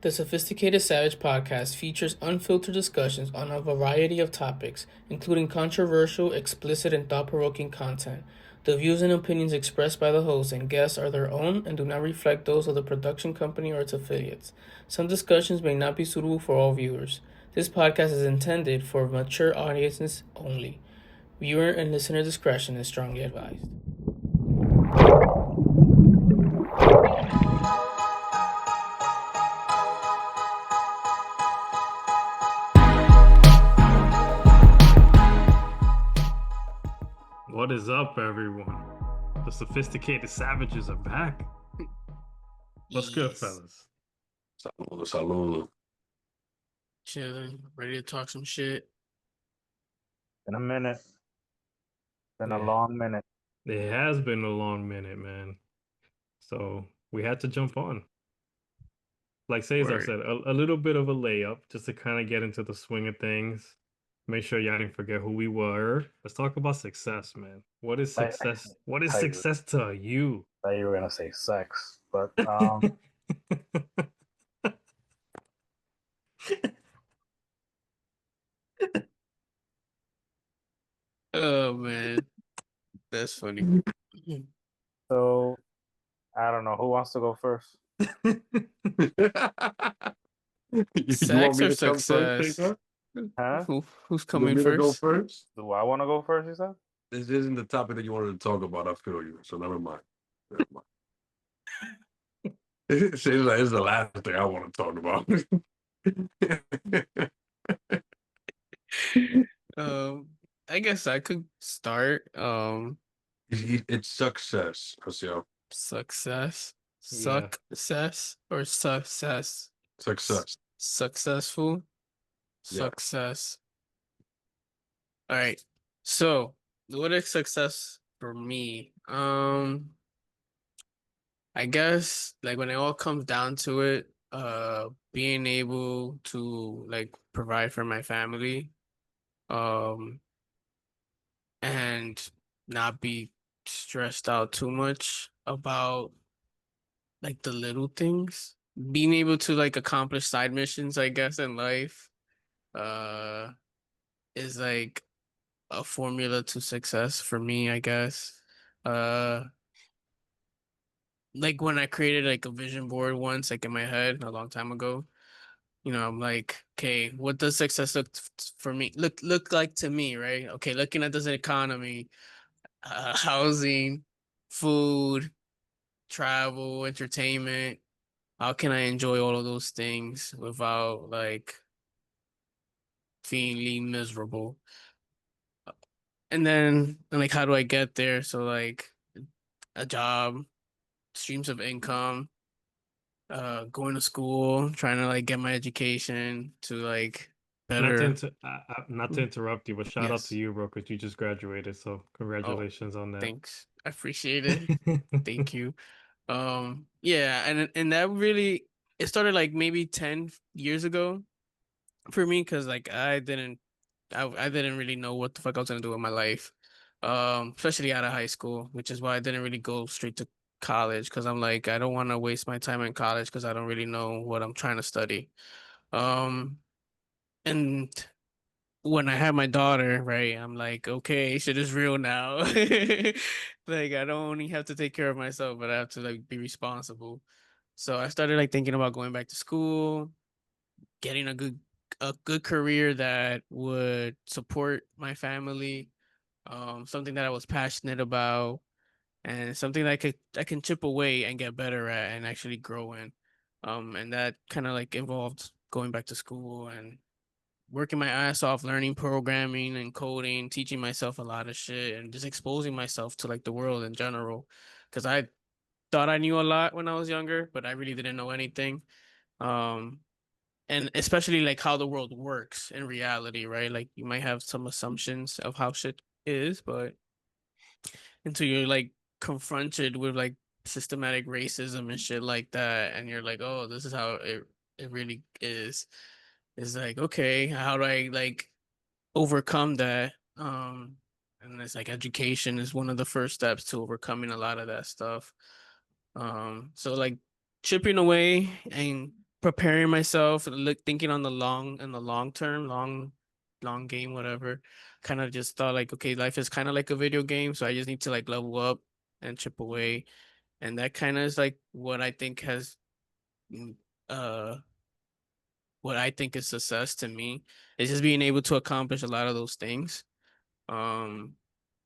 The Sophisticated Savage podcast features unfiltered discussions on a variety of topics, including controversial, explicit, and thought provoking content. The views and opinions expressed by the host and guests are their own and do not reflect those of the production company or its affiliates. Some discussions may not be suitable for all viewers. This podcast is intended for mature audiences only. Viewer and listener discretion is strongly advised. What is up, everyone? The Sophisticated Savages are back. What's good, Yes. fellas? Saludos. Chilling, ready to talk some shit. In a minute. Been a Yeah. long minute. It has been a long minute, man. So we had to jump on. Like Cesar Word. said, a little bit of a layup just to kind of get into the swing of things. Make sure y'all didn't forget who we were. Let's talk about success, man. What is I- success? What is I- success to you? I thought you were gonna say sex, but Oh man, that's funny. so I don't know who wants to go first. You want Sex me or to come first, success? Cesar? Huh? Who's You want coming me to go first? first? Do I want to go first? You said. This isn't the topic that you wanted to talk about. I feel you, so never mind. Never mind. Cesar is the last thing I want to talk about. I guess I could start. It's success, José. Success, Yeah. success or success, Success. successful, Yeah. success. All right. So, what is success for me? I guess like when it all comes down to it, being able to like provide for my family, um, and not be stressed out too much about like the little things. Being able to like accomplish side missions, I guess, in life, uh, is like a formula to success for me, I guess. Uh, like when I created like a vision board once, like in my head a long time ago, I'm like, okay, what does success for me look like to me, right? Okay, looking at this economy, housing, food, travel, entertainment. How can I enjoy all of those things without like feeling miserable? And then like how do I get there? So like a job, streams of income, going to school, trying to like get my education to like Not to better. not to interrupt you, but shout out Yes. to you, bro, because you just graduated. So Oh, congratulations on that. thanks. I appreciate it. Thank you. Yeah, and that really it started like maybe 10 years ago for me because like I didn't really know what the fuck I was gonna do with my life. Especially out of high school, which is why I didn't really go straight to college because I'm like I don't want to waste my time in college because I don't really know what I'm trying to study. Um, and when I had my daughter, right, I'm like, okay, shit is real now. Like I don't only have to take care of myself, but I have to like be responsible. So I started like thinking about going back to school, getting a good career that would support my family, something that I was passionate about, and something that I can chip away and get better at and actually grow in. And that kind of like involved going back to school and working my ass off learning programming and coding, teaching myself a lot of shit and just exposing myself to like the world in general. Cause I thought I knew a lot when I was younger, but I really didn't know anything. Um, and especially like how the world works in reality, right? Like you might have some assumptions of how shit is, but until you're like confronted with like systematic racism and shit like that, and you're like, oh, this is how it really is. It's like, okay, how do I like overcome that? And it's like education is one of the first steps to overcoming a lot of that stuff. So like chipping away and preparing myself, thinking on the long term, long game, whatever. Kind of just thought like, okay, life is kind of like a video game, so I just need to like level up and chip away, and that kind of is like what I think has, mm, uh, what I think is success to me. Is just being able to accomplish a lot of those things. Um,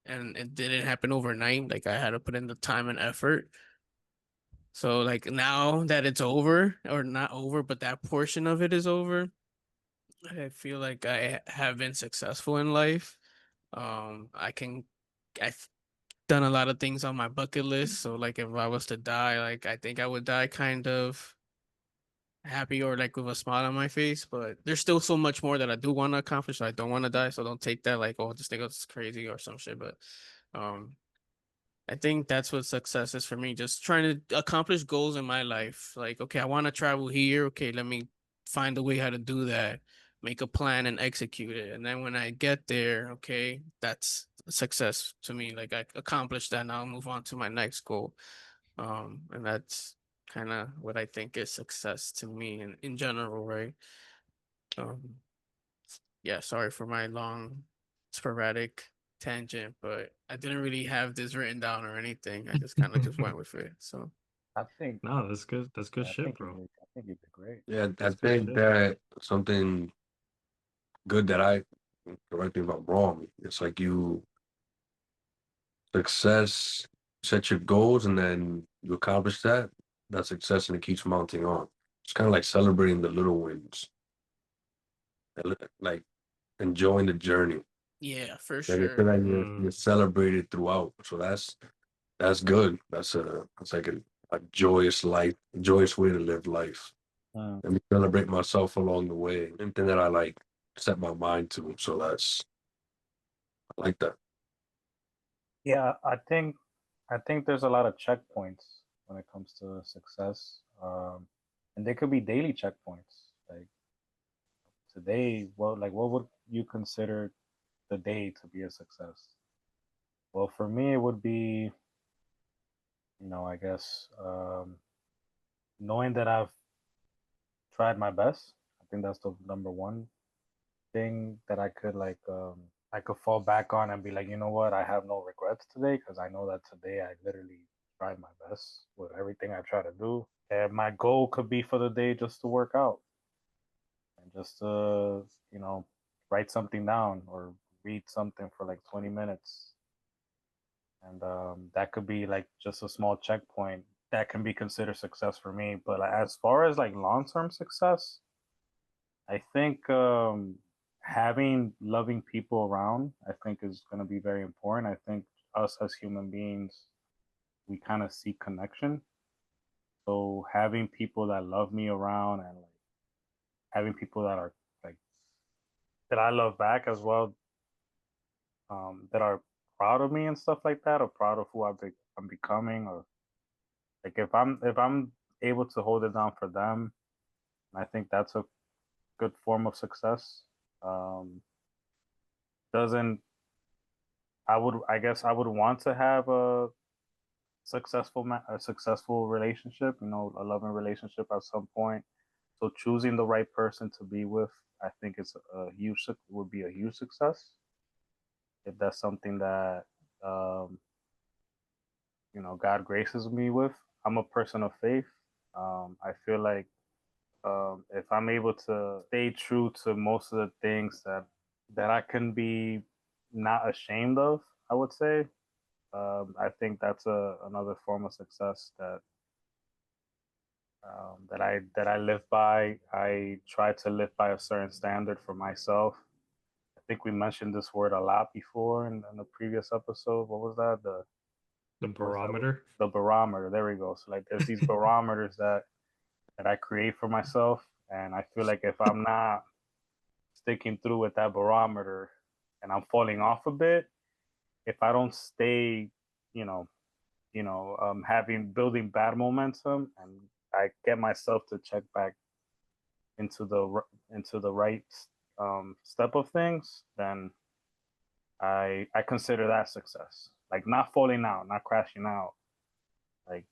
and it didn't happen overnight. Like I had to put in the time and effort. So like now that it's over, or not over, but that portion of it is over, I feel like I have been successful in life. I've done a lot of things on my bucket list. So like if I was to die, like I think I would die kind of happy or like with a smile on my face. But there's still so much more that I do want to accomplish. I don't want to die, so don't take that like, oh, this thing is crazy or some shit. But um I think that's what success is for me. Just trying to accomplish goals in my life. Like, okay, I want to travel here. Okay, let me find a way how to do that. Make a plan and execute it. And then when I get there, okay, that's success to me. Like I accomplished that. Now I'll move on to my next goal. And that's kind of what I think is success to me in general, right? Um, yeah, sorry for my long sporadic tangent, but I didn't really have this written down or anything. I just kind of just went with it. So I think No, that's good. That's good I shit, think you bro. did. I think you did great. Yeah, I That's good think shit. that something good that I correct me if I'm wrong. It's like you success, set your goals, and then you accomplish that. That's success, and it keeps mounting on. It's kind of like celebrating the little wins, like enjoying the journey. yeah, for Like I feel sure. like you're Mm. celebrated throughout. So that's good. That's like a joyous life, joyous way to live life. Mm. Let me celebrate myself along the way. Anything that I like set my mind to. So I like that. Yeah, I think there's a lot of checkpoints when it comes to success, and they could be daily checkpoints. Like today, what would you consider the day to be a success? Well, for me, it would be, I guess, knowing that I've tried my best. I think that's the number one thing that I could fall back on and be like, you know what, I have no regrets today because I know that today I literally tried my best with everything I try to do. And my goal could be for the day just to work out and just to, write something down or read something for like 20 minutes. And that could be like just a small checkpoint that can be considered success for me. But like, as far as like long-term success, I think having loving people around, I think, is going to be very important. I think us as human beings, we kind of seek connection. So having people that love me around and like having people that are like that I love back as well, that are proud of me and stuff like that, or proud of who I'm becoming, or like if I'm able to hold it down for them, I think that's a good form of success. Um, doesn't I guess I would want to have a successful relationship, a loving relationship at some point. So choosing the right person to be with, I think it's would be a huge success if that's something that um, God graces me with. I'm a person of faith. I feel like if I'm able to stay true to most of the things that I can be not ashamed of, I would say. I think that's another form of success that I live by. I try to live by a certain standard for myself. I think we mentioned this word a lot before in the previous episode. What was that? The What's that? barometer. The barometer. There we go. So like, there's these barometers that I create for myself, and I feel like if I'm not sticking through with that barometer, and I'm falling off a bit, if I don't stay, you know, having building bad momentum, and I get myself to check back into the right step of things, then I consider that success. Like not falling out, not crashing out, like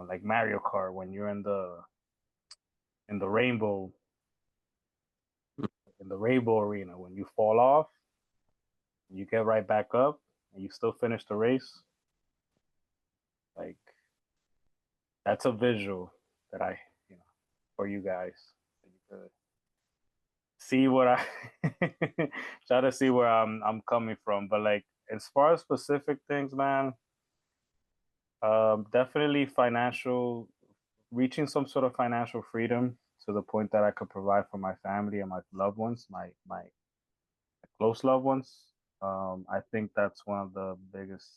like Mario Kart when you're in in the rainbow in the rainbow arena. When you fall off, you get right back up, and you still finish the race. Like that's a visual that I, you know, for you guys. You could see what I try to see where I'm coming from. But like as far as specific things, man, definitely financial, reaching some sort of financial freedom to the point that I could provide for my family and my loved ones, my close loved ones. I think that's one of the biggest.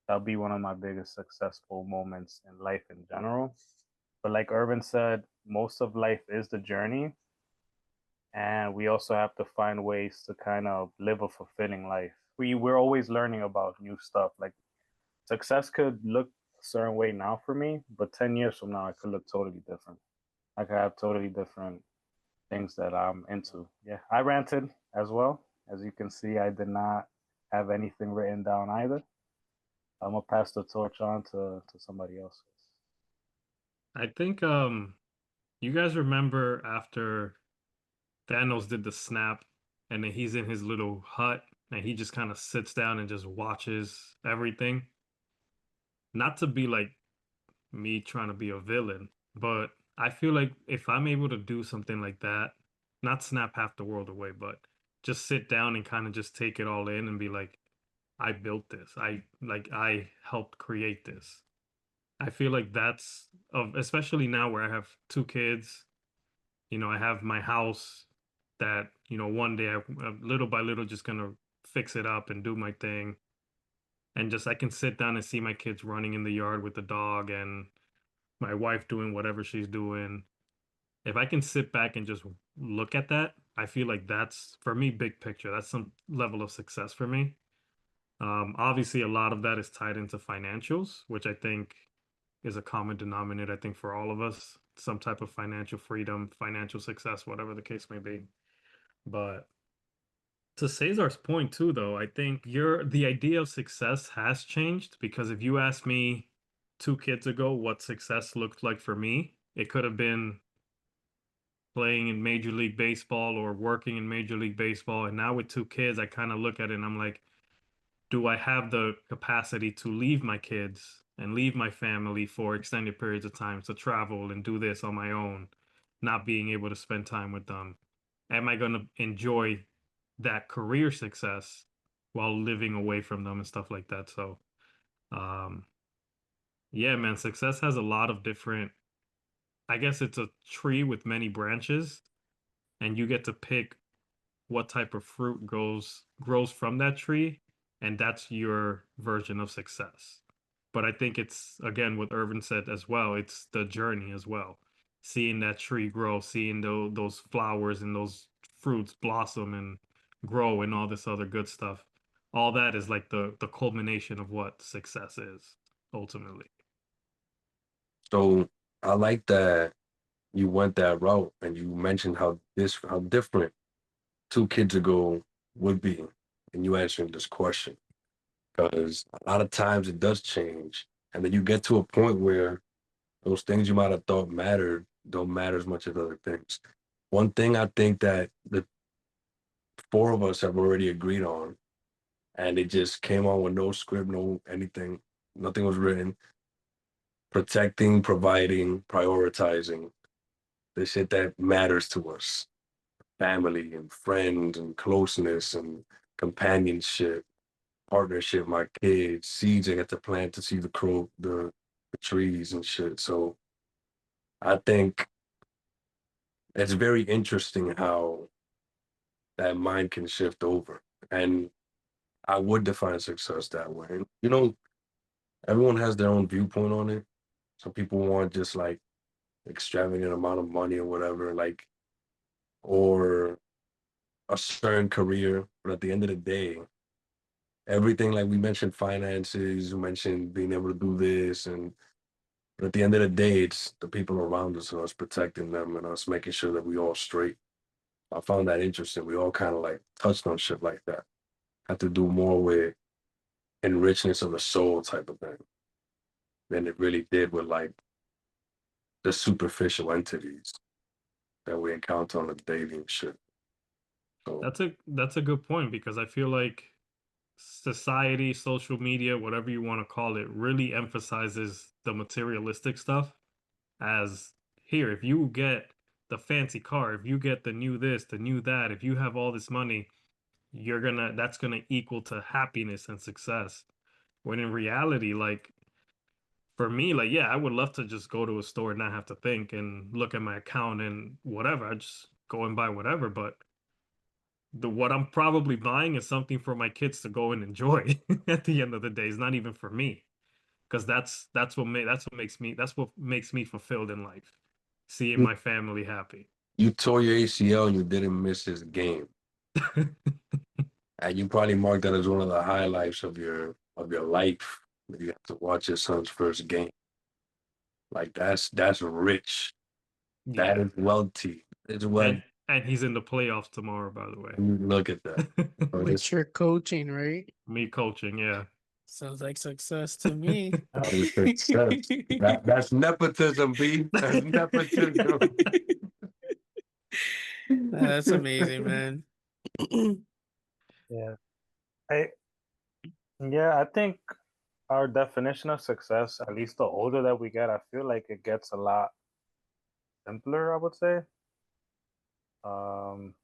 That'll be one of my biggest successful moments in life in general. But like Irvin said, most of life is the journey, and we also have to find ways to kind of live a fulfilling life. We're always learning about new stuff. Like success could look a certain way now for me, but 10 years from now, it could look totally different. I could have totally different things that I'm into. Yeah, I ranted as well. As you can see, I did not have anything written down either. I'm gonna pass the torch on to somebody else. I think you guys remember after Thanos did the snap and then he's in his little hut and he just kind of sits down and just watches everything. Not to be like me trying to be a villain, but I feel like if I'm able to do something like that, not snap half the world away, but just sit down and kind of just take it all in and be like, I built this. I helped create this. I feel like that's of especially now where I have two kids, I have my house that, one day little by little just gonna fix it up and do my thing. And just I can sit down and see my kids running in the yard with the dog and my wife doing whatever she's doing. If I can sit back and just look at that, I feel like that's for me big picture. That's some level of success for me. Obviously, a lot of that is tied into financials, which I think is a common denominator, I think, for all of us, some type of financial freedom, financial success, whatever the case may be. But to Cesar's point too, though, I think the idea of success has changed because if you asked me 2 kids ago what success looked like for me, it could have been playing in Major League Baseball or working in Major League Baseball. And now with 2 kids, I kind of look at it and I'm like, do I have the capacity to leave my kids and leave my family for extended periods of time to travel and do this on my own, not being able to spend time with them? Am I going to enjoy that career success while living away from them and stuff like that? So, um, yeah, man, success has a lot of different, I guess it's a tree with many branches, and you get to pick what type of fruit grows from that tree, and that's your version of success. But I think it's again what Irvin said as well, it's the journey as well. Seeing that tree grow, seeing those flowers and those fruits blossom and grow and all this other good stuff. All that is like the culmination of what success is ultimately. So I like that you went that route and you mentioned how different 2 kids ago would be, and you answering this question because a lot of times it does change, and then you get to a point where those things you might have thought mattered don't matter as much as other things. One thing I think that the 4 of us have already agreed on, and it just came on with no script, no anything, nothing was written. Protecting, providing, prioritizing the shit that matters to us. Family and friends and closeness and companionship, partnership, my kids, seeds I get to plant to see the trees and shit. So I think it's very interesting how that mind can shift over. And I would define success that way. And, everyone has their own viewpoint on it. Some people want just like extravagant amount of money or whatever, like, or a certain career. But at the end of the day, everything like we mentioned finances, we mentioned being able to do this, and but at the end of the day, it's the people around us and us protecting them and us making sure that we all straight. I found that interesting. We all kind of like touched on shit like that. Have to do more with enrichment of the soul type of thing than it really did with like the superficial entities that we encounter on a daily and shit. So That's a good point because I feel like society, social media, whatever you want to call it, really emphasizes the materialistic stuff as here, if you get the fancy car, if you get the new this, the new that, if you have all this money, that's gonna equal to happiness and success. When in reality, like for me, like yeah, I would love to just go to a store and not have to think and look at my account and whatever. I just go and buy whatever, but the what I'm probably buying is something for my kids to go and enjoy at the end of the day. It's not even for me because that's what makes me fulfilled in life. Seeing you, my family happy. you tore your ACL and you didn't miss his game. And you probably marked that as one of the highlights of your life. That you have to watch your son's first game. Like that's rich. That Yeah. is wealthy. It's well. And he's in the playoffs tomorrow, by the Look at that. way. Bro, With your coaching, right? Me coaching, yeah. Sounds like success to me. that was success. That's nepotism, B. That's nepotism. That's amazing, man. Yeah. I yeah, I think our definition of success, at least the older that we get, I feel like it gets a lot simpler, I would say. Um,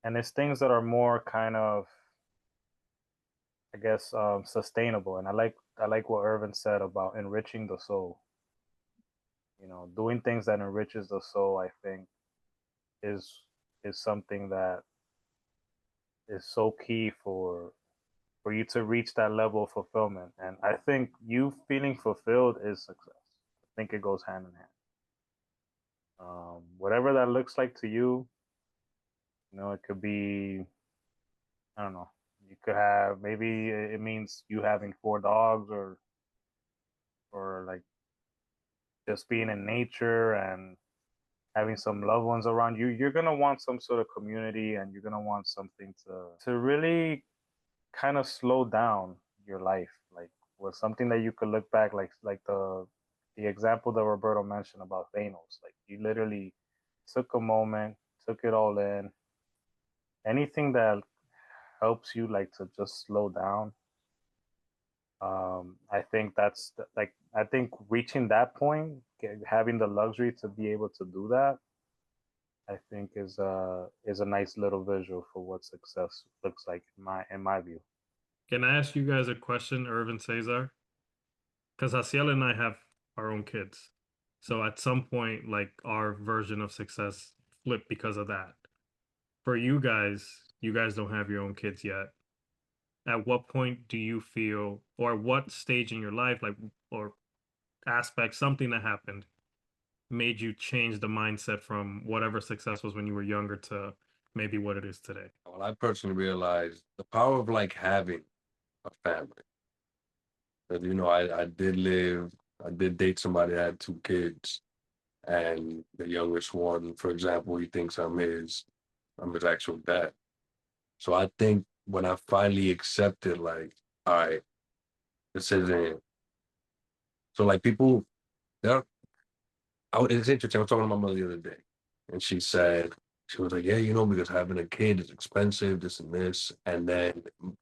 and it's things that are more kind of, I guess, sustainable. And I like what Irvin said about enriching the soul. You know, doing things that enriches the soul, I think, is is something that is so key for you to reach that level of fulfillment. And I think you feeling fulfilled is success. I think it goes hand in hand. Whatever that looks like to you, you know, it could be, I don't know, you could have, maybe it means you having four dogs, or like just being in nature and having some loved ones around you. You're gonna want some sort of community, and you're gonna want something to really kind of slow down your life, like with something that you could look back, like the example that Roberto mentioned about Thanos. Like you literally took a moment, took it all in. Anything that helps you like to just slow down. I think that's like, I think reaching that point, having the luxury to be able to do that, I think is a nice little visual for what success looks like in my view. Can I ask you guys a question, Irvin Cesar? Because Haciel and I have our own kids. So at some point, like our version of success flipped because of that. For you guys don't have your own kids yet. At what point do you feel, or what stage in your life, like, or aspect, something that happened, made you change the mindset from whatever success was when you were younger to maybe what it is today? Well, I personally realized the power of like having a family. Because I did date somebody that had two kids, and the youngest one, for example, he thinks I'm his actual dad. So I think when I finally accepted, like, all right, this isn't. So like people, they're. It's interesting. I was talking to my mother the other day, and she was like, yeah, because having a kid is expensive, this and this. And then, as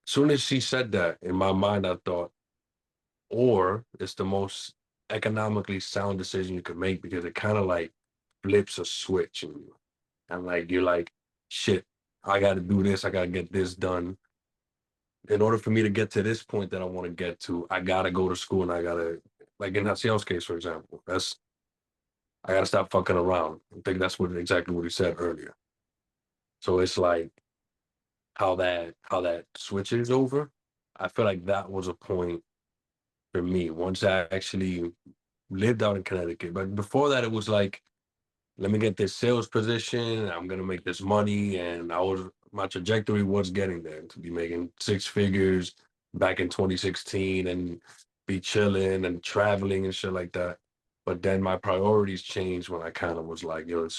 soon as she said that, in my mind, I thought, or it's the most economically sound decision you could make because it kind of like flips a switch in you. And like you're like, shit, I gotta do this, I gotta get this done. In order for me to get to this point that I want to get to, I gotta go to school and I gotta, like in Haciel's case, for example, I gotta stop fucking around. I think that's exactly what he said earlier. So it's like how that switches over. I feel like that was a point for me once I actually lived out in Connecticut. But before that, it was like, let me get this sales position. I'm gonna make this money, and my trajectory was getting there to be making six figures back in 2016 and be chilling and traveling and shit like that. But then my priorities changed when I kind of was like, yo, this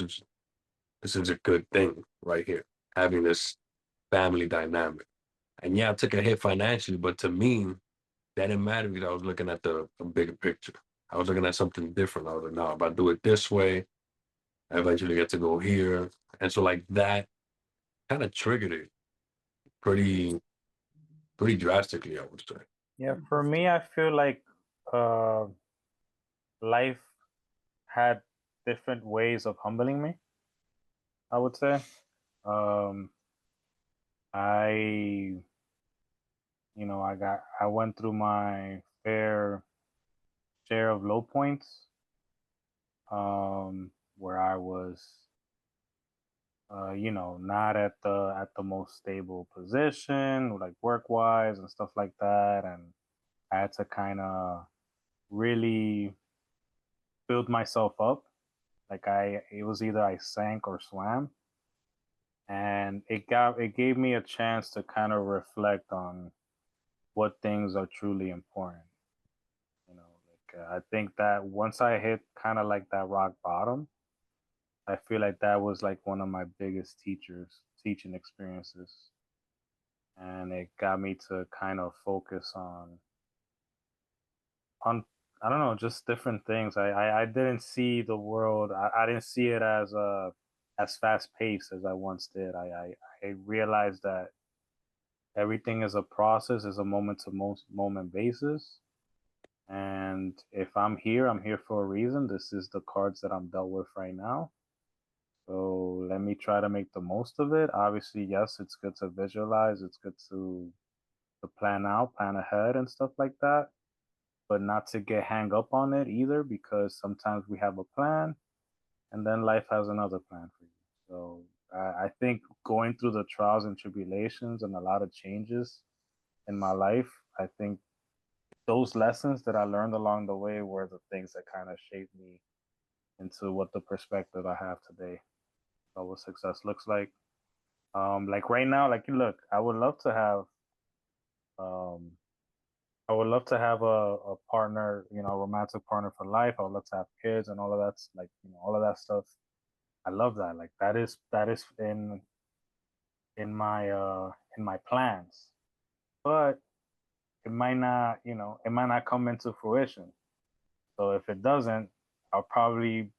is a good thing right here, having this family dynamic. And yeah, I took a hit financially, but to me, that didn't matter because I was looking at the bigger picture. I was looking at something different. I was like, no, if I do it this way, I eventually get to go here. And so like that kind of triggered it pretty pretty drastically, I would say. Yeah, for me, I feel like uh, life had different ways of humbling me. I would say, um, I, I went through my fair share of low points, where I was, not at the most stable position, like work wise and stuff like that, and I had to kind of really build myself up. Like it was either I sank or swam, and it gave me a chance to kind of reflect on what things are truly important. I think that once I hit kind of like that rock bottom, I feel like that was like one of my biggest teaching experiences, and it got me to kind of focus on I don't know, just different things. I didn't see the world. I didn't see it as fast paced as I once did. I realized that everything is a process, is a moment to moment basis. And if I'm here for a reason. This is the cards that I'm dealt with right now. So let me try to make the most of it. Obviously, yes, it's good to visualize. It's good to plan out, plan ahead, and stuff like that. But not to get hang up on it either, because sometimes we have a plan, and then life has another plan for you. So I think going through the trials and tribulations and a lot of changes in my life, I think those lessons that I learned along the way were the things that kind of shaped me into what the perspective I have today of what success looks like. Like right now, like look, um, I would love to have a partner, a romantic partner for life. I would love to have kids and all of that, like all of that stuff. I love that. Like that is in my plans, but it might not come into fruition. So if it doesn't, I'll probably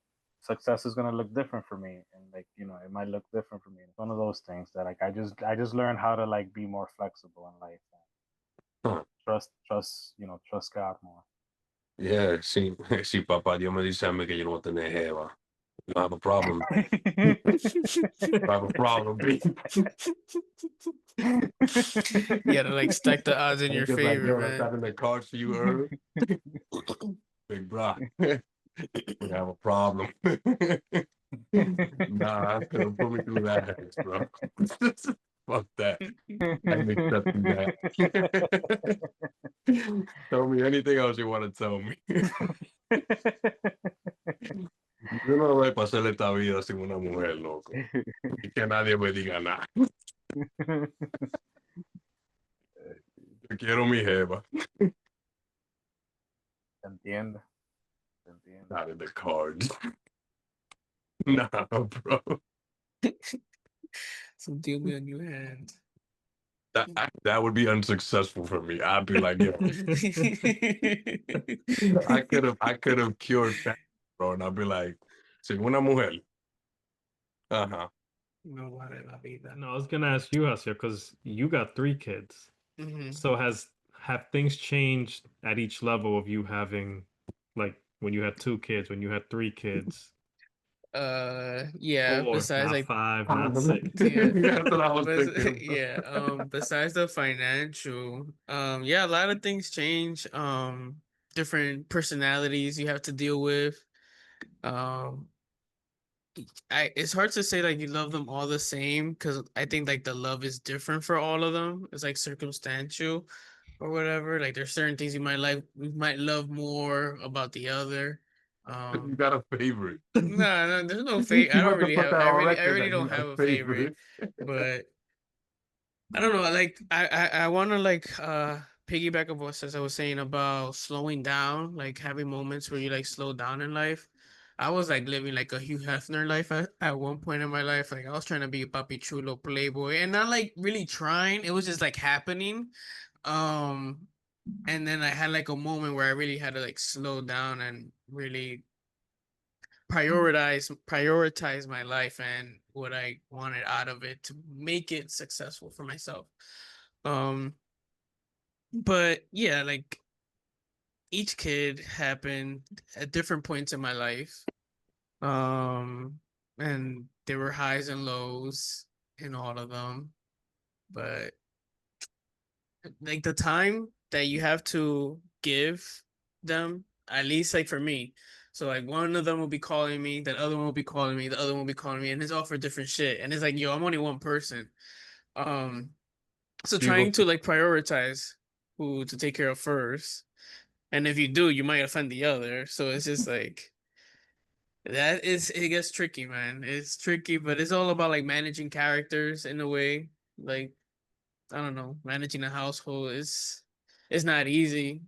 success is gonna look different for me, and like it might look different for me. It's one of those things that like I just learned how to like be more flexible in life, and Huh. trust God more. Yeah, sí, sí, papá, Dios me dice a mí que yo no voy a tener jeva. You don't have a problem. I have a problem, B. You gotta like stack the odds in your Just like, favor, yo, that's man. not in the cards for you, Earl. Big bro. We have a problem. Nah, don't put me through that, bro. Fuck that. I ain't accepting that. Tell me anything else you want to tell me. Yo no voy a pasar esta vida sin una mujer, loco. Y que nadie me diga nada. Yo quiero mi jeva. Te entiendo, te entiendo. Not in the cards. Nah, bro. So deal me on your hand. That would be unsuccessful for me. I'd be like, yo, I could have cured that, bro. And I'd be like, sin una mujer. Uh-huh. No vale la vida. No, I was gonna ask you, Hasya, because you got 3 kids. Mhm. So have things changed at each level of you having, like, when you had 2 kids, when you had 3 kids, Yeah, 4, besides not like 5, not 6? yeah. That's what I was But thinking. yeah, besides the financial, yeah, a lot of things change. Different personalities you have to deal with. Um, it's hard to say like you love them all the same because I think like the love is different for all of them. It's like circumstantial or whatever. Like there's certain things you might love more about the other. You got a favorite. No, no, there's no favorite. You want to put that on I record really that you don't got have a a favorite, favorite. but I don't know. Like I want to like piggyback of what as I was saying about slowing down, like having moments where you like slow down in life. I was like living like a Hugh Hefner life at one point in my life. Like I was trying to be a papi chulo playboy and not like really trying. It was just like happening. Um And then I had like a moment where I really had to like slow down and really prioritize my life and what I wanted out of it to make it successful for myself. Um, but yeah, like each kid happened at different points in my life. Um, and there were highs and lows in all of them. But like the time that you have to give them, at least like for me. So like one of them will be calling me, the other one will be calling me, the other one will be calling me, and it's all for different shit. And it's like, yo, I'm only one person. Um, so Do you go trying to like prioritize who to take care of first. And if you do, you might offend the other. So it's just like it gets tricky, man. It's tricky, but it's all about like managing characters in a way. Like I don't know, managing a household is not easy.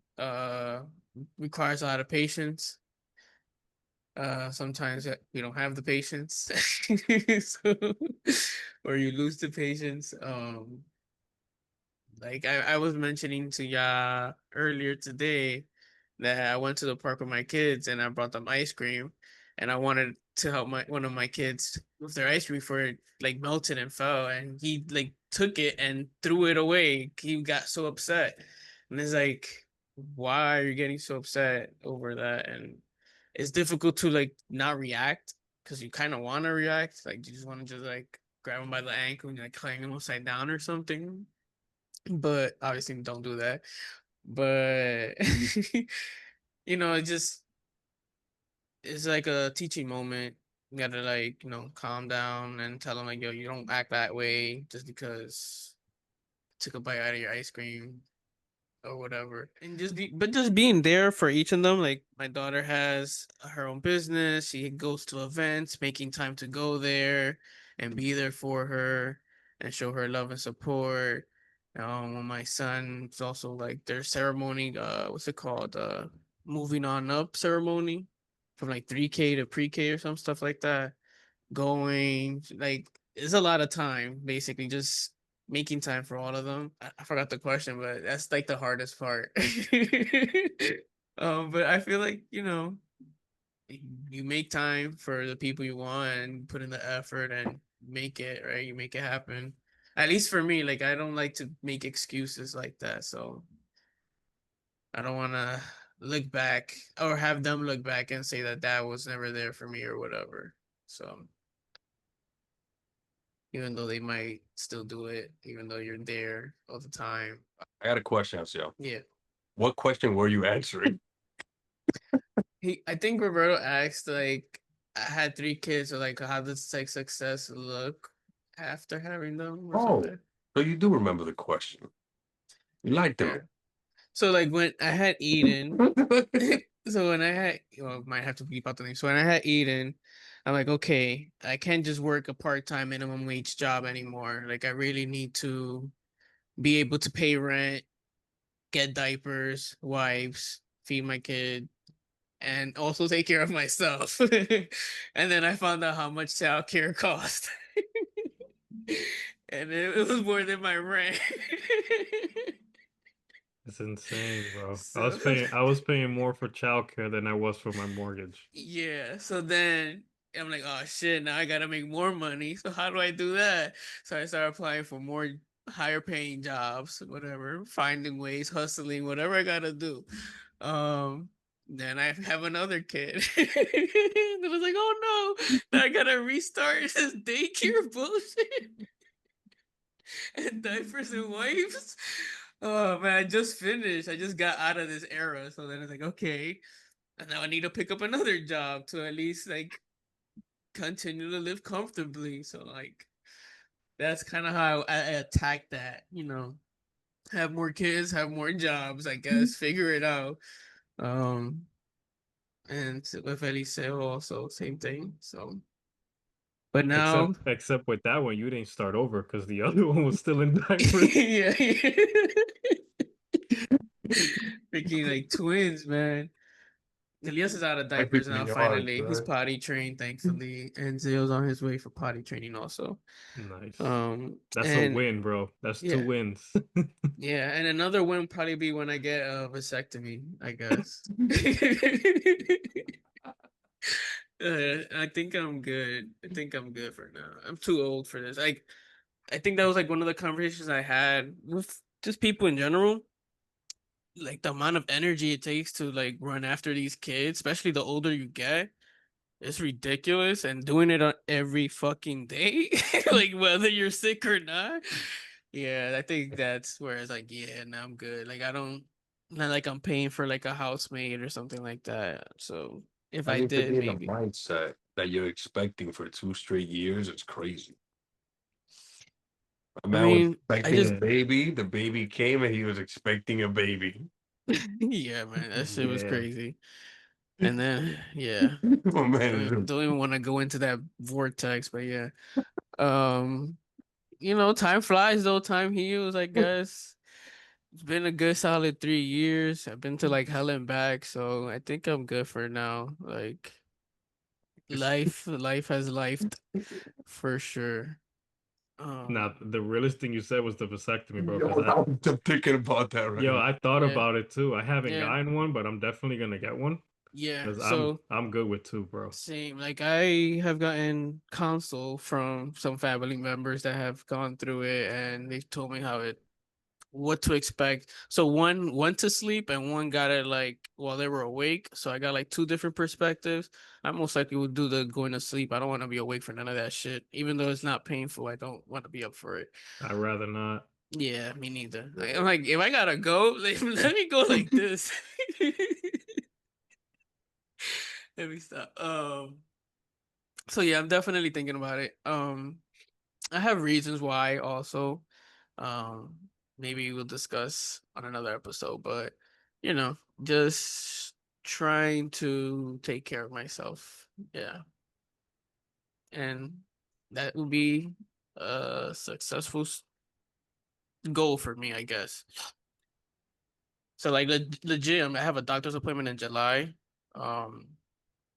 Requires a lot of patience. Sometimes we don't have the patience, so, or you lose the patience. Like I was mentioning to ya earlier today that I went to the park with my kids and I brought them ice cream and I wanted to help my one of my kids with their ice cream before it like melted and fell and he like took it and threw it away. He got so upset. And it's like, why are you getting so upset over that? And it's difficult to like not react because you kind of want to react. Like you just want to just like grab him by the ankle and like clang him upside down or something, but obviously don't do that. But it just it's like a teaching moment. You gotta like, calm down and tell them like, yo, you don't act that way just because I took a bite out of your ice cream or whatever. And just being there for each of them. Like my daughter has her own business. She goes to events, making time to go there and be there for her and show her love and support. My son, it's also like their ceremony, what's it called? Moving on up ceremony from like 3K to pre-K or some stuff like that. Going like it's a lot of time, basically just making time for all of them. I forgot the question, but that's like the hardest part. But I feel like, you make time for the people you want and put in the effort and make it, right? You make it happen. At least for me, like I don't like to make excuses like that. So I don't want to look back or have them look back and say that that was never there for me or whatever. So even though they might still do it, even though you're there all the time. I got a question, Asio. Yeah. What question were you answering? I think Roberto asked like I had 3 kids, so like how does like success look after having them or Oh, something? so you do remember the question. You liked Yeah. him. So like when I had Eden, so when I had might have to beep out the name. So when I had Eden, I'm like, okay, I can't just work a part-time minimum wage job anymore. Like I really need to be able to pay rent, get diapers, wipes, feed my kid, and also take care of myself. And then I found out how much childcare cost. And it was more than my rent. It's insane, bro. So I was paying more for childcare than I was for my mortgage. yeah, so then I'm like, oh shit, now I gotta make more money. So how do I do that? So I started applying for more higher paying jobs, whatever, finding ways, hustling, whatever I gotta do. Then I have another kid. And I was like, oh no, now I gotta restart this daycare bullshit and diapers and wipes. Oh man, I just finished. I just got out of this era. So then it's like, okay, and now I need to pick up another job to at least like continue to live comfortably. So like that's kind of how I attack that, have more kids, have more jobs, I guess, figure it out. Um, and with Eliseo also same thing. So, but now, Except with that one, you didn't start over because the other one was still in diapers. yeah, freaking like twins, man. Elias is out of diapers now. Technically ours, Finally, he's right? potty trained, thankfully, and Zio's on his way for potty training also. Nice. That's a And win, bro. That's two yeah, wins. yeah, and another one would probably be when I get a vasectomy, I guess. I think I'm good. I think I'm good for now. I'm too old for this. I think that was like one of the conversations I had with just people in general. Like the amount of energy it takes to like run after these kids, especially the older you get, it's ridiculous. And doing it on every fucking day, like whether you're sick or not. Yeah, I think that's where it's like, yeah, now I'm good. Like I don't, not like I'm paying for like a housemaid or something like that. So if I I mean, to did, be in the maybe. mindset that you're expecting for 2 straight years, it's crazy. A I man was mean, I expecting a just, Yeah. baby. The baby came, and he was expecting a baby. yeah, man, that shit was Yeah. crazy. And then, yeah, My man is don't even want to go into that vortex, but yeah. Um, time flies though, time heals, I guess. It's been a good solid 3 years. I've been to like hell and back, so I think I'm good for now. Like life has lifed for sure. Now, Um, the realest thing you said was the vasectomy, bro. yo, Because I was just thinking about that right yo, now. I thought yeah, about it too. I haven't yeah, gotten one, but I'm definitely gonna get one yeah. because I'm So I'm good with two, bro. same. Like I have gotten counsel from some family members that have gone through it, and they've told me what to expect. So one went to sleep and one got it like while they were awake. So I got like two different perspectives. I most likely would do the going to sleep. I don't want to be awake for none of that shit. Even though it's not painful, I don't want to be up for it. I'd rather not. Yeah, me neither. I'm Yeah. like, if I gotta go, let me go like this. Let me stop. So yeah, I'm definitely thinking about it. I have reasons why also. Um, Maybe we'll discuss on another episode, but you know, just trying to take care of myself. Yeah. And that would be a successful goal for me, I guess. So like the gym, I have a doctor's appointment in July, um,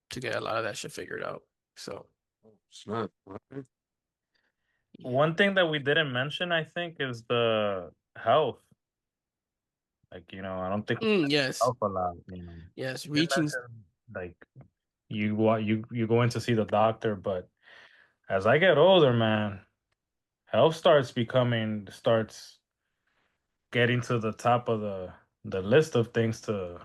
to get a lot of that shit figured out. So It's not. Right? yeah. One thing that we didn't mention, I think, is the health. Like, I don't think we mentioned Yes. health a lot. Yes. You Reaching. mentioned like you go in to see the doctor, but as I get older, man, health starts getting to the top of the list of things to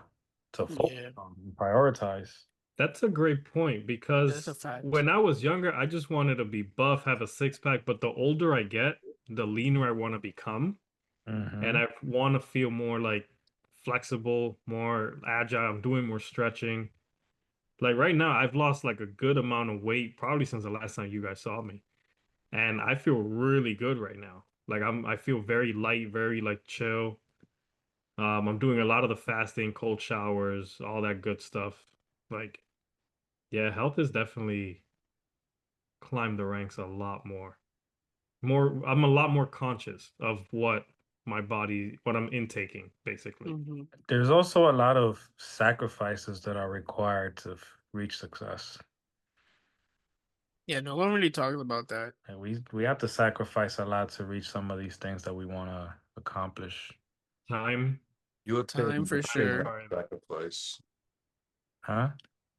focus Yeah, on and prioritize. That's a great point that's a because fact. when I was younger, I just wanted to be buff, have a six pack, but the older I get, the leaner I want to become. And Hmm. I want to feel more like flexible, more agile. I'm doing more stretching. Like right now, I've lost like a good amount of weight, probably since the last time you guys saw me. And I feel really good right now. Like I feel very light, very like chill. I'm doing a lot of the fasting, cold showers, all that good stuff. Like, yeah, health has definitely climbed the ranks a lot more. I'm a lot more conscious of what I'm intaking, basically. Hmm. There's also a lot of sacrifices that are required to reach success. Yeah, no one really talks about that. And we have to sacrifice a lot to reach some of these things that we want to accomplish. Time, You Time attain for nothing sure. without time. sacrifice. Huh?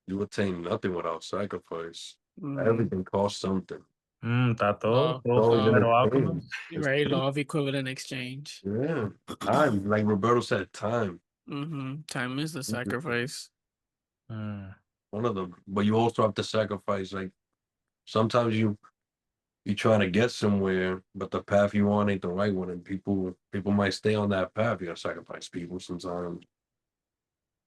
You attain nothing without sacrifice. Hmm. Everything costs something. Está todo, Law, It's todo always in law, Fullmetal exchange. Alchemist. It's right? Law of equivalent exchange. yeah. Time, like Roberto said, time. Time is the sacrifice. Mm. One of them. But you also have to sacrifice. Like sometimes you trying to get somewhere, but the path you on ain't the right one, and people might stay on that path. You gotta sacrifice people sometimes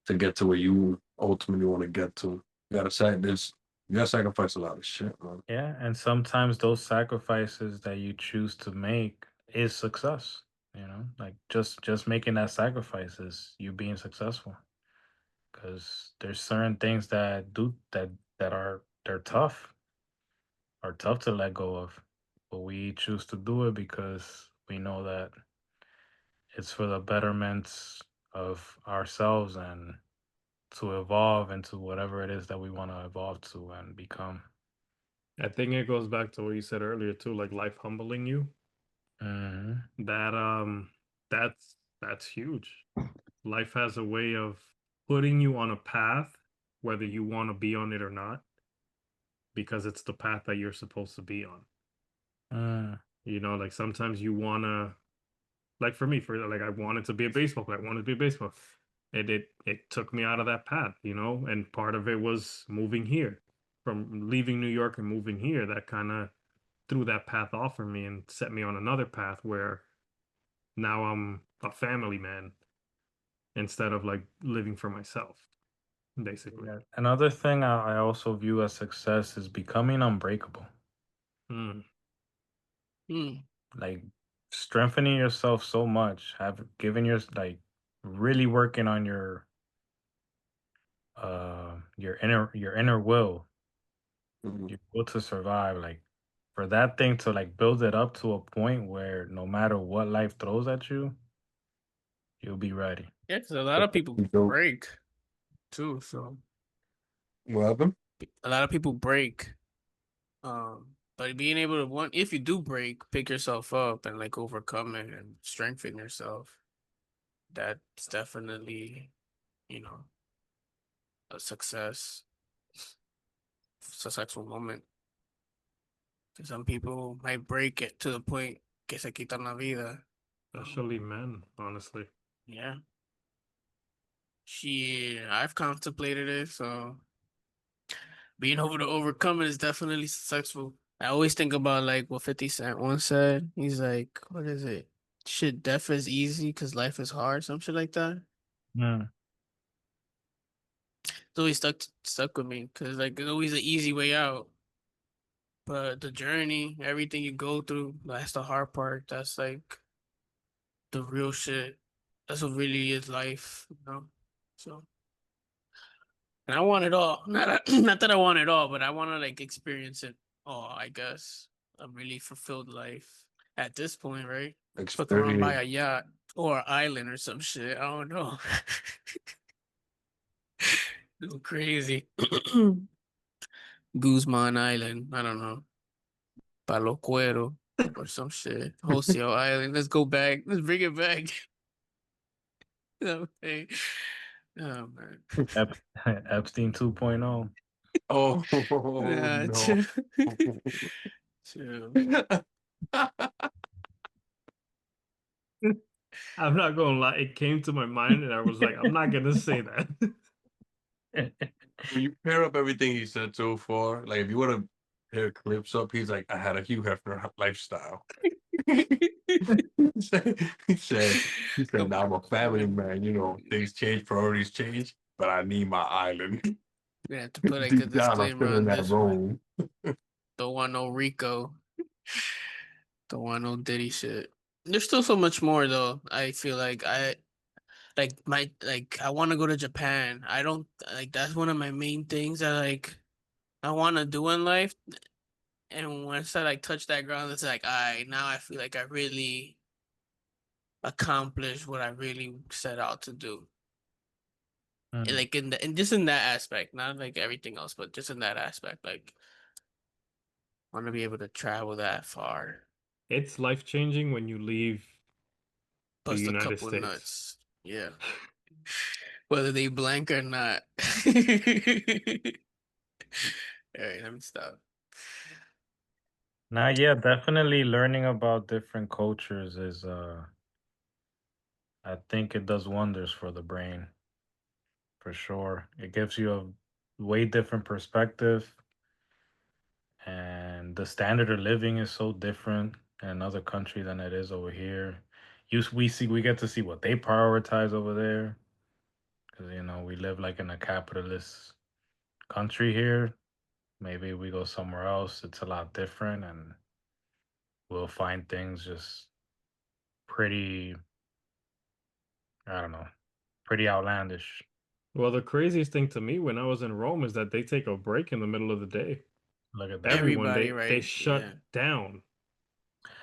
to get to where you ultimately want to get to. You gotta sacrifice a lot of shit, man. Yeah, and sometimes those sacrifices that you choose to make is success. Like just making that sacrifice is you being successful. Because there's certain things that they're tough to let go of, but we choose to do it because we know that it's for the betterment of ourselves and to evolve into whatever it is that we want to evolve to and become. I think it goes back to what you said earlier too, like life humbling you. Hmm. That that's huge. Life has a way of putting you on a path, whether you want to be on it or not, because it's the path that you're supposed to be on. Mm. You know, like sometimes you wanna, like for me, for like I wanted to be a baseball player. I wanted to be a baseball. It took me out of that path, you know, and part of it was moving here, from leaving New York and moving here. That kind of threw that path off for me and set me on another path where now I'm a family man instead of like living for myself, basically. Yeah. Another thing I also view as success is becoming unbreakable. Mm, Hmm. Like strengthening yourself so much, have given your like really working on your inner will, Mhm. your will to survive. Like for that thing to like build it up to a point where no matter what life throws at you, you'll be ready. Yeah, because a lot of people So, break too. So what happened? a lot of people break. But being able to one, if you do break, pick yourself up and like overcome it and strengthen yourself. That's definitely, you know, a successful moment. 'Cause some people might break it to the point que se quitan la vida. especially men, honestly. Yeah. I've contemplated it, so being able to overcome it is definitely successful. I always think about like what 50 Cent once said. He's like, what is it? Shit, death is easy because life is hard, some shit like that. Mm. It's always stuck with me because like it's always an easy way out. But the journey, everything you go through, that's the hard part. That's like the real shit. That's what really is life, you know? So, and I want it all. Not that I want it all, but I want to like experience it all, I guess. A really fulfilled life at this point, right? Fuck around by Experience. a yacht or an island or some shit. I don't know. Go crazy. Guzman Island. I don't know. Palo Cuero or some shit. Wholesale Island. Let's go back. Let's bring it back. Okay. Oh man. Ep- Epstein 2.0. Oh Nah, no. chill. Chill. I'm not gonna lie, it came to my mind and I was like, I'm not gonna say that. When you pair up everything he said so far, like if you want to pair clips up, he's like, I had a Hugh Hefner lifestyle. He said, he said, he said, now I'm a family man. You know, things change, priorities change, but I need my island. We have to put like a Deep down, I'm disclaimer still in on that this one. role. Don't want no Rico. Don't want no Diddy shit. There's still so much more though. I feel like I want to go to Japan. I don't like that's one of my main things that like I want to do in life. And once I like touch that ground, it's like now I feel like I really accomplished what I really set out to do. And Mm. like and just in that aspect, not like everything else, but just in that aspect, like I want to be able to travel that far, It's life changing when you leave the bust a United couple States. nuts. Yeah, whether they blank or not. All right, let me stop. Now, yeah, definitely learning about different cultures is I think it does wonders for the brain, for sure. It gives you a way different perspective, and the standard of living is so different in another country than it is over here. We get to see what they prioritize over there, because we live like in a capitalist country here. Maybe we go somewhere else, it's a lot different, and we'll find things just pretty, I don't know, pretty outlandish. Well, the craziest thing to me when I was in Rome is that they take a break in the middle of the day. Look at that. Everyone, Everybody, they right? shut Yeah. down.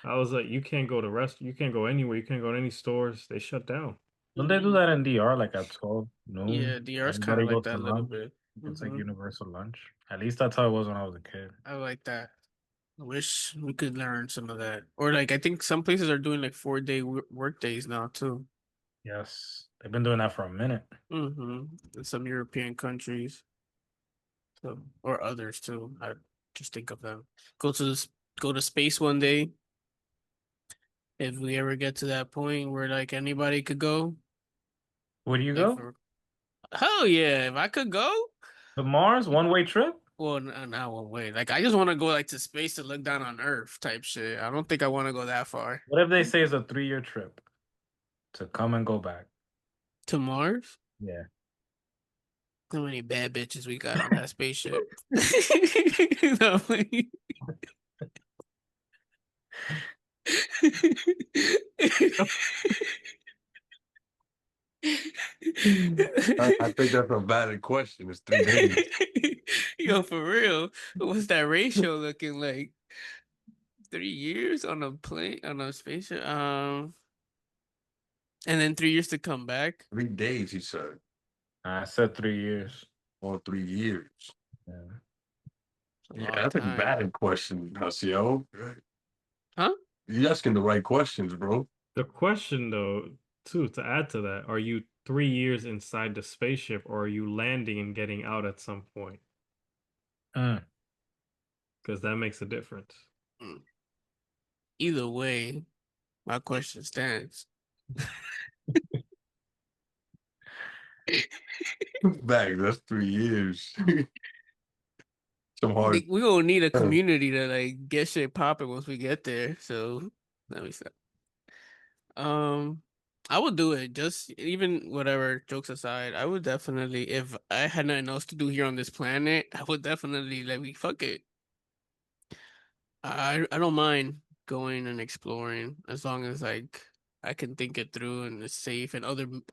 I was like, you can't go to you can't go anywhere, you can't go to any stores. They shut down. Don't they do that in DR like at 12 Yeah, noon? DR's kind Everybody of like goes that to a little lunch. bit. It's like Hmm. universal lunch. At least that's how it was when I was a kid. I like that. I wish we could learn some of that. Or like I think some places are doing like 4-day work days now too. Yes. They've been doing that for a minute. In some European countries, so or others too. I just think of them. Go to this, go to space one day. If we ever get to that point where like anybody could go, Where do you like go? for hell yeah, if I could go, To Mars? One-way trip? well, not one way. Like I just want to go like to space to look down on Earth type shit. I don't think I want to go that far What if they say it's a 3-year trip to come and go back? to Mars. Yeah. How many bad bitches we got on that spaceship? No, like- I think that's a valid question. It's 3 days. Yo, for real, what's that ratio looking like? 3 years on a plane on a spaceship, and then 3 years to come back. 3 days, he said. I said 3 years. Or 3 years. Yeah. It's a Yeah, long that's a time, valid question, Hasio. huh? You're asking the right questions, bro. The question, though, too, to add to that, are you 3 years inside the spaceship, or are you landing and getting out at some point? Mm. Because that makes a difference. Mm. Either way, my question stands. Back, that's 3 years. Some hard. We gonna need a community to like get shit popping once we get there. So let me stop. Um, I would do it. Just even whatever jokes aside, I would definitely if I had nothing else to do here on this planet, I would definitely let me fuck it. I don't mind going and exploring as long as like I can think it through and it's safe and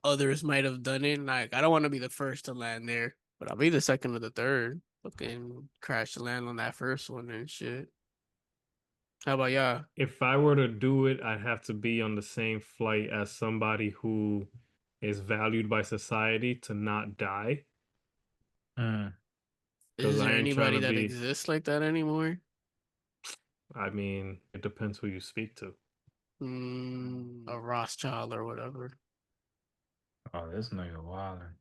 others might have done it. Like I don't want to be the first to land there, but I'll be the second or the third. Fucking crash land on that first one and shit. How about y'all? If I were to do it, I'd have to be on the same flight as somebody who is valued by society to not die. Mm. Because Is I there ain't trying anybody to that be, exists like that anymore? I mean, it depends who you speak to. A Rothschild or whatever. Oh, this nigga wildin'.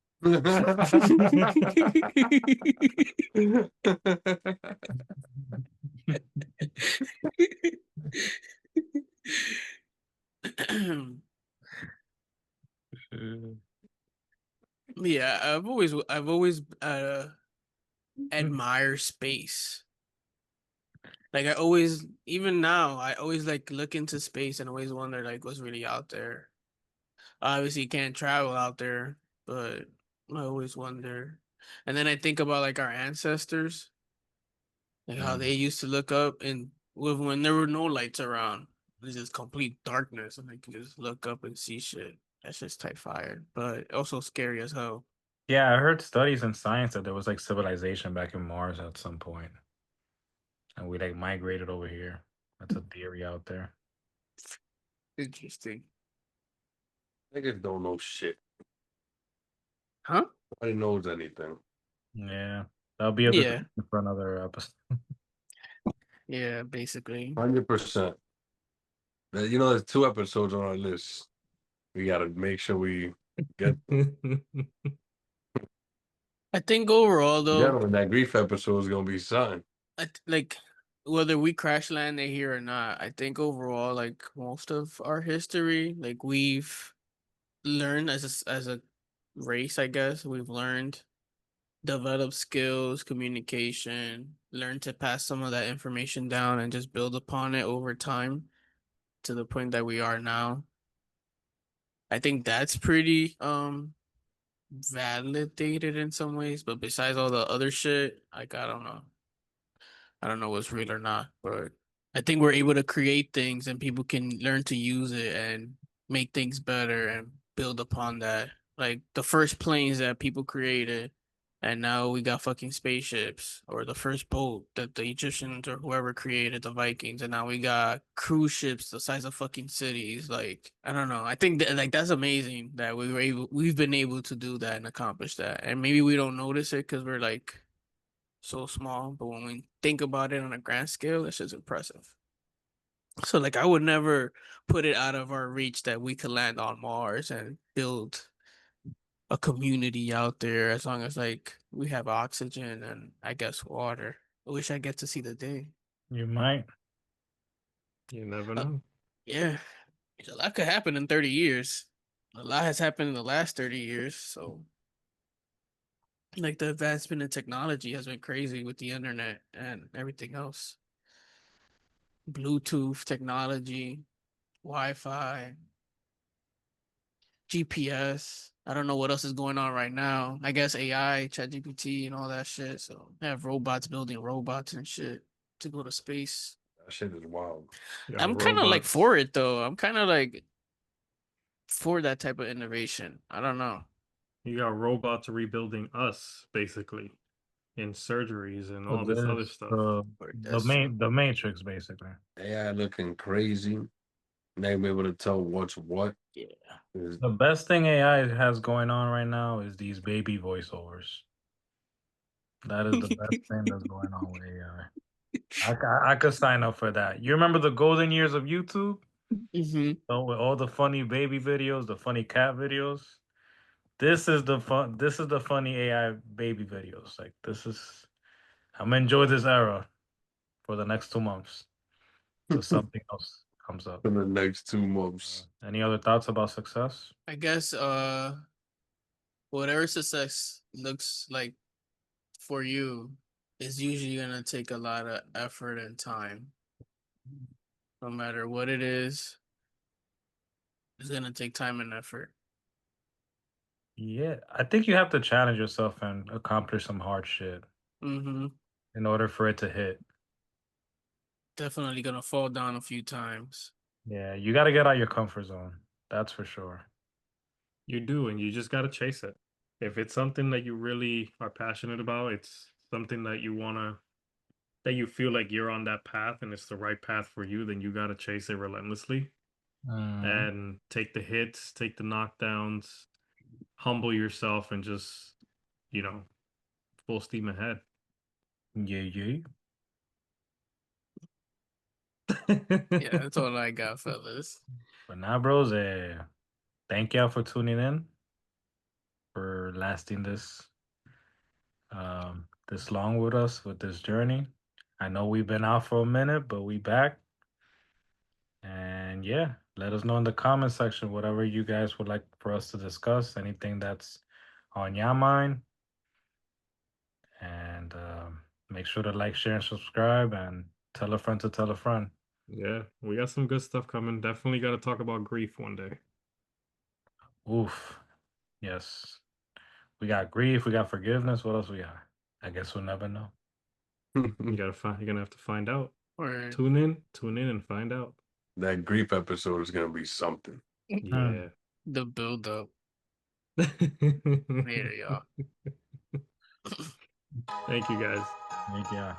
Yeah, I've always admired space. Like I always, even now, I always like look into space and always wonder like what's really out there. Obviously, you can't travel out there, but I always wonder. And then I think about like our ancestors, like how Mm. they used to look up and when there were no lights around, it's just complete darkness, and they can just look up and see shit. That's just type fire, but also scary as hell. Yeah, I heard studies in science that there was like civilization back in Mars at some point, and we like migrated over here. That's a theory out there. Interesting, Niggas don't know shit. huh? Nobody knows anything. Yeah, that'll be a Yeah, discussion for another episode. yeah, basically. 100%. There's 2 episodes on our list. We gotta make sure we get I think overall though, gentlemen. That grief episode is gonna be something. like whether we crash landed here or not, I think overall, like most of our history, like we've learned as a race, I guess, we've learned, develop skills, communication, learn to pass some of that information down and just build upon it over time to the point that we are now. I think that's pretty validated in some ways, but besides all the other shit, like I don't know. I don't know what's real or not, but I think we're able to create things and people can learn to use it and make things better and build upon that. Like the first planes that people created, And now we got fucking spaceships or the first boat that the Egyptians or whoever created, the Vikings, and now we got cruise ships the size of fucking cities. Like, I don't know. I think that like that's amazing that we've been able to do that and accomplish that. And maybe we don't notice it because we're like so small, but when we think about it on a grand scale, it's just impressive. So like I would never put it out of our reach that we could land on Mars and build a community out there as long as like we have oxygen and I guess water. I wish I get to see the day. You might. You never Uh, know. yeah, a lot could happen in 30 years. A lot has happened in the last 30 years, so like the advancement in technology has been crazy with the internet and everything else. Bluetooth technology, Wi-Fi, GPS. I don't know what else is going on right now. I guess AI, ChatGPT, and all that shit. So they have robots building robots and shit to go to space. That shit is wild. You got I'm kind of like robots. for it though. I'm kind of like for that type of innovation. I don't know. You got robots rebuilding us, basically, in surgeries and So all this other there's stuff. the That's true. the Matrix basically. AI looking crazy. Not be able to tell what's what. Yeah. Is The best thing AI has going on right now is these baby voiceovers. That is the best thing that's going on with AI. I could sign up for that. You remember the golden years of YouTube? hmm So with all the funny baby videos, the funny cat videos. This is the fun. This is the funny AI baby videos. Like this is. I'm gonna enjoy this era for the next 2 months till for something else comes up. the next 2 months. Any other thoughts about success? I guess whatever success looks like for you is usually gonna take a lot of effort and time. No matter what it is, it's gonna take time and effort. Yeah, I think you have to challenge yourself and accomplish some hard shit hmm in order for it to hit. Definitely gonna fall down a few times. Yeah, you got to get out your comfort zone. That's for sure. You do, and you just got to chase it. If it's something that you really are passionate about, it's something that you want to, that you feel like you're on that path and it's the right path for you, then you got to chase it relentlessly Mm. and take the hits, take the knockdowns, humble yourself, and just, you know, full steam ahead. Yeah, yeah. Yeah, that's all I got, fellas. But now, bros, thank y'all for tuning in, for lasting this long with us with this journey. I know we've been out for a minute, but we back. And yeah, let us know in the comment section whatever you guys would like for us to discuss, anything that's on your mind. And make sure to like, share, and subscribe, and tell a friend to tell a friend. Yeah, we got some good stuff coming. Definitely got to talk about grief one day. Oof. Yes. We got grief, we got forgiveness. What else we got? I guess we'll never know. You gotta find. You're gonna have to find out. Or Tune in, and find out. That grief episode is gonna be something. Hmm. Yeah. the build up. Later, y'all. Thank you guys. Yeah.